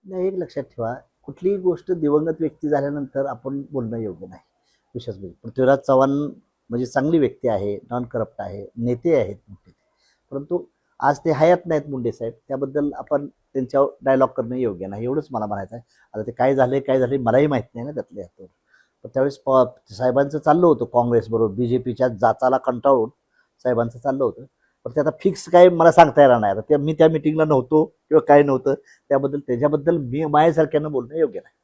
नाही, एक लक्षात ठेवा, कुठलीही गोष्ट दिवंगत व्यक्ती झाल्यानंतर आपण बोलणं योग्य नाही. विशेष म्हणजे पृथ्वीराज चव्हाण म्हणजे चांगली व्यक्ती आहे, नॉन करप्ट आहे, नेते आहेत मोठे. परंतु आज ते हयात नाहीत मुंडे साहेब, त्याबद्दल आपण त्यांच्यावर डायलॉग करणं योग्य नाही, एवढंच मला म्हणायचं आहे. आता ते काय झाले मलाही माहीत नाही ना त्यातल्या यातून. पण त्यावेळेस साहेबांचं चाललं होतं काँग्रेसबरोबर, बीजेपीच्या जाचाला कंटाळून साहेबांचं चाललं होतं. पण ते आता फिक्स काय मला सांगता येणार नाही. आता मी त्या मिटिंगला नव्हतो किंवा काय नव्हतं, त्याच्याबद्दल मी माझ्यासारख्यानं बोलणं योग्य नाही.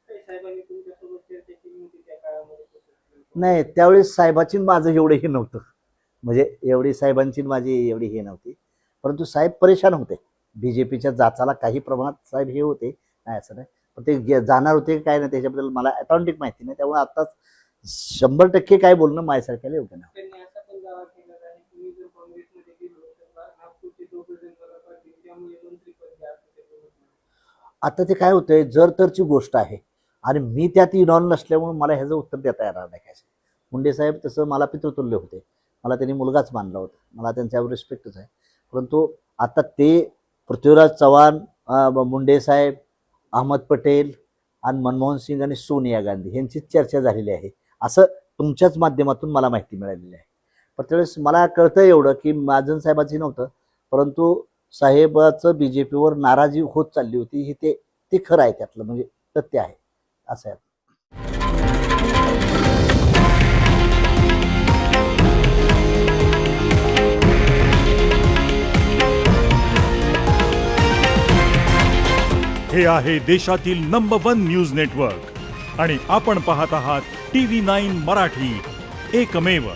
नाही, त्यावेळेस साहेबाची माझं एवढं हे नव्हतं, म्हणजे एवढी साहेबांची माझी एवढी हे नव्हती. परंतु साहेब परेशान होते, बीजेपीच्या जाचाला काही प्रमाणात साहेब हे होते, नाही असं नाही. पण ते जाणार होते काय नाही त्याच्याबद्दल मला अटॉन्टिक माहिती नाही, त्यामुळे आता 100% काय बोलणं माझ्यासारख्याला योग्य नाही. आता ते काय होतंय, जर तरची गोष्ट आहे आणि मी त्यात इन्व्हॉल्व नसल्यामुळे मला ह्याचं उत्तर देता येणार नाही. काय मुंडे साहेब तसं मला पितृतुल्य होते, मला त्यांनी मुलगाच मानला होता, मला त्यांच्यावर रिस्पेक्टच आहे. परंतु आता ते पृथ्वीराज चव्हाण, मुंडे साहेब, अहमद पटेल आणि मनमोहन सिंग आणि सोनिया गांधी यांचीच चर्चा झालेली आहे, असं तुमच्याच माध्यमातून मला माहिती मिळालेली आहे. पण त्यावेळेस मला कळतं एवढं की महाजन साहेबाची नव्हतं, परंतु साहेबाचं बीजेपीवर नाराजी होत चालली होती, हे ते खरं आहे, त्यातलं म्हणजे तथ्य आहे असं आहे. हे आहे देशातील नंबर 1 न्यूज नेटवर्क आणि आपण पाहत आहात TV9 मराठी, एकमेव.